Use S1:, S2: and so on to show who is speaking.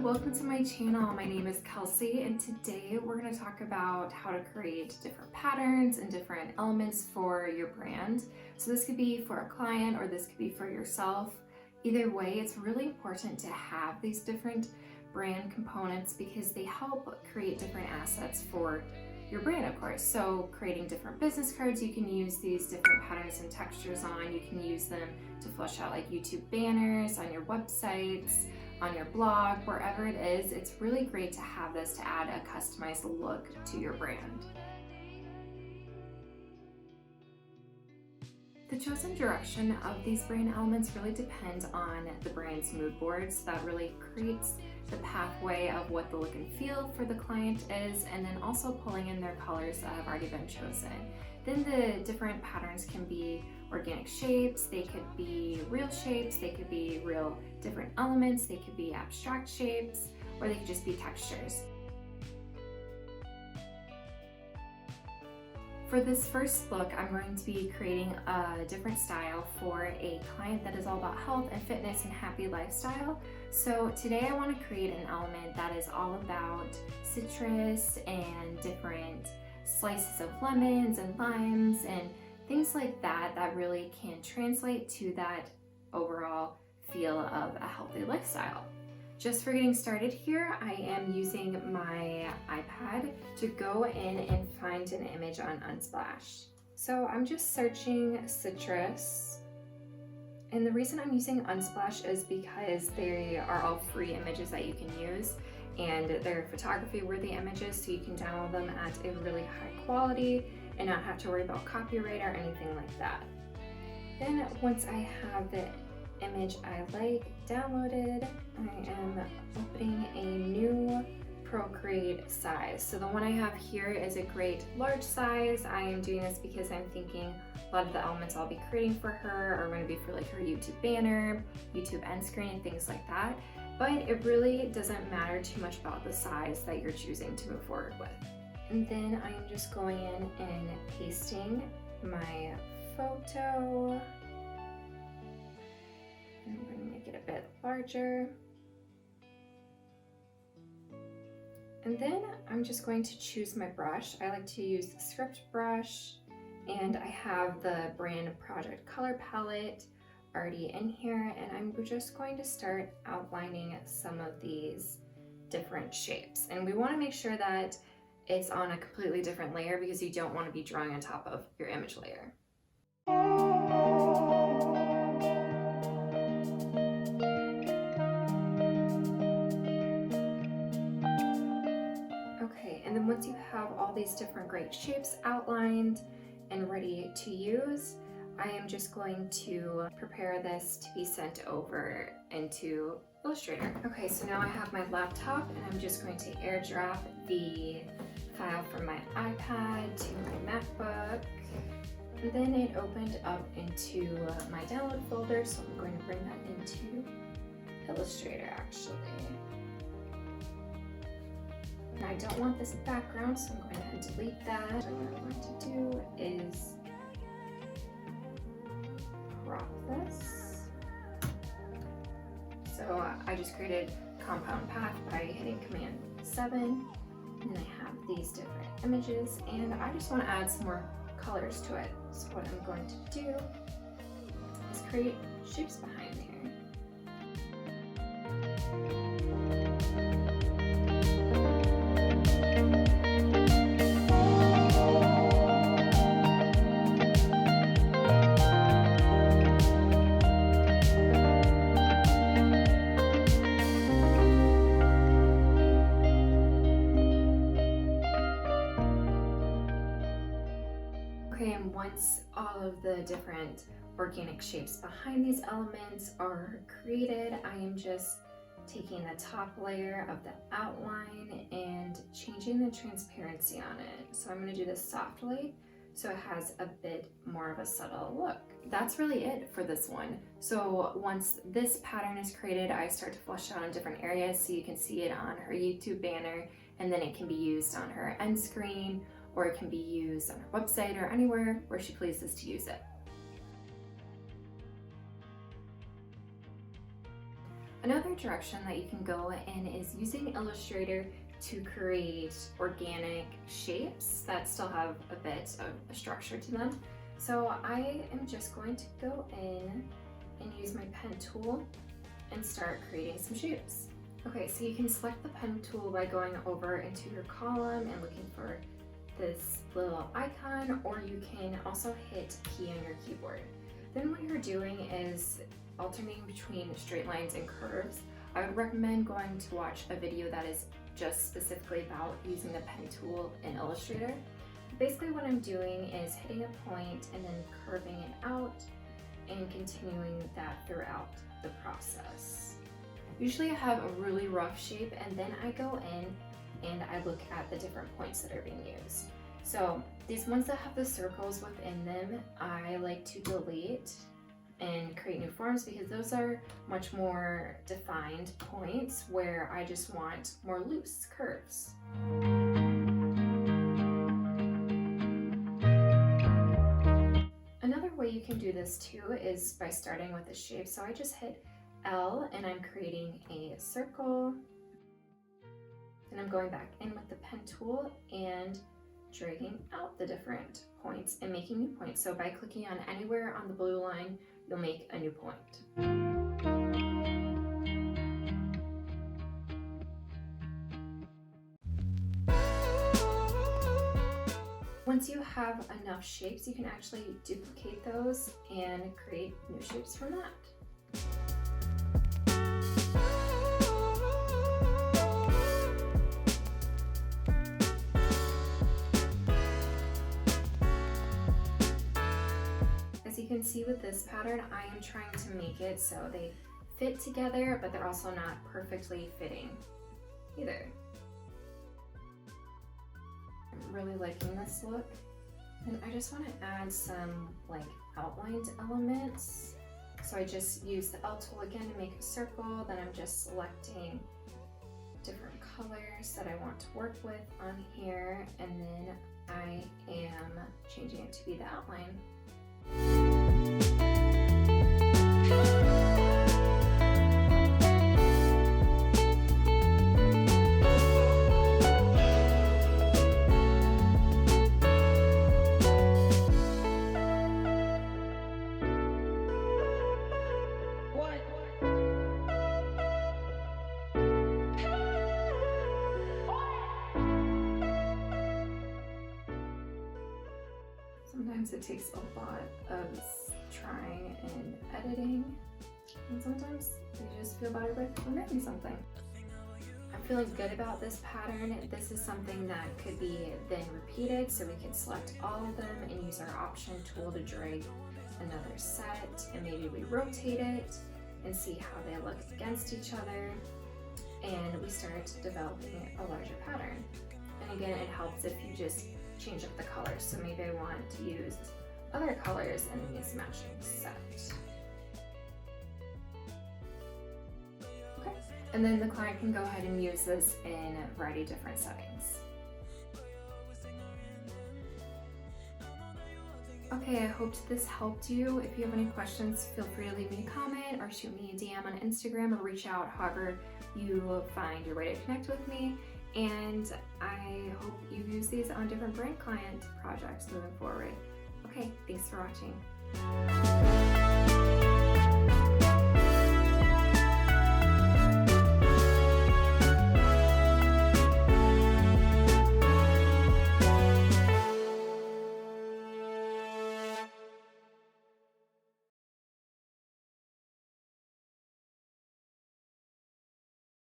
S1: welcome to my channel. My name is Kelsey, and today we're going to talk about how to create different patterns and different elements for your brand. So this could be for a client or this could be for yourself. Either way, it's really important to have these different brand components because they help create different assets for your brand, of course. So creating different business cards, you can use these different patterns and textures on. You can use them to flesh out like YouTube banners on your websites, on your blog, wherever it is. It's really great to have this to add a customized look to your brand. The chosen direction of these brand elements really depends on the brand's mood boards. That really creates the pathway of what the look and feel for the client is, and then also pulling in their colors that have already been chosen. Then the different patterns can be organic shapes, they could be real shapes, they could be real different elements, they could be abstract shapes, or they could just be textures. For this first look, I'm going to be creating a different style for a client that is all about health and fitness and happy lifestyle. So today I want to create an element that is all about citrus and different slices of lemons and limes and things like that that really can translate to that overall feel of a healthy lifestyle. Just for getting started here, I am using my iPad to go in and find an image on Unsplash. So I'm just searching citrus, and the reason I'm using Unsplash is because they are all free images that you can use, and they're photography worthy images, so you can download them at a really high quality and not have to worry about copyright or anything like that. Then once I have the image I like downloaded, I am opening a new Procreate size. So the one I have here is a great large size. I am doing this because I'm thinking a lot of the elements I'll be creating for her are going to be for like her YouTube banner, YouTube end screen, and things like that. But it really doesn't matter too much about the size that you're choosing to move forward with. And then I'm just going in and pasting my photo. I'm going to make it a bit larger. And then I'm just going to choose my brush. I like to use the Script brush, and I have the brand Project Color Palette already in here, and I'm just going to start outlining some of these different shapes. And we want to make sure that it's on a completely different layer because you don't want to be drawing on top of your image layer. Okay, and then once you have all these different great shapes outlined and ready to use, I am just going to prepare this to be sent over into Illustrator. Okay, so now I have my laptop and I'm just going to airdrop the file from my iPad to my MacBook. And then it opened up into my download folder, so I'm going to bring that into Illustrator actually. And I don't want this background, so I'm going to go ahead and delete that. What I'm going to do is crop this. So I just created compound path by hitting Command 7, and I have these different images, and I just want to add some more colors to it. So what I'm going to do is create shapes behind here. Okay, and once all of the different organic shapes behind these elements are created, I am just taking the top layer of the outline and changing the transparency on it. So I'm going to do this softly so it has a bit more of a subtle look. That's really it for this one. So once this pattern is created, I start to flesh out in different areas so you can see it on her YouTube banner, and then it can be used on her end screen, or it can be used on her website or anywhere where she pleases to use it. Another direction that you can go in is using Illustrator to create organic shapes that still have a bit of a structure to them. So I am just going to go in and use my pen tool and start creating some shapes. Okay, so you can select the pen tool by going over into your column and looking for this little icon, or you can also hit key on your keyboard. Then what you're doing is alternating between straight lines and curves. I would recommend going to watch a video that is just specifically about using the pen tool in Illustrator. Basically what I'm doing is hitting a point and then curving it out and continuing that throughout the process. Usually I have a really rough shape, and then I go in and I look at the different points that are being used. So these ones that have the circles within them, I like to delete and create new forms because those are much more defined points where I just want more loose curves. Another way you can do this too is by starting with a shape. So I just hit L and I'm creating a circle. And I'm going back in with the pen tool and dragging out the different points and making new points. So by clicking on anywhere on the blue line, you'll make a new point. Once you have enough shapes, you can actually duplicate those and create new shapes from that. As you can see with this pattern, I am trying to make it so they fit together, but they're also not perfectly fitting either. I'm really liking this look, and I just want to add some like outlined elements. So I just use the L tool again to make a circle, then I'm just selecting different colors that I want to work with on here, and then I am changing it to be the outline. Sometimes it takes a lot of trying and editing, and sometimes you just feel better with making something. I'm feeling good about this pattern. This is something that could be then repeated, so we can select all of them and use our option tool to drag another set, and maybe we rotate it and see how they look against each other, and we start developing a larger pattern. And again, it helps if you just change up the colors. So maybe I want to use other colors in these matching set. Okay, and then the client can go ahead and use this in a variety of different settings. Okay, I hope this helped you. If you have any questions, feel free to leave me a comment or shoot me a DM on Instagram or reach out however you find your way to connect with me. And I hope you use these on different brand client projects moving forward. Okay, thanks for watching.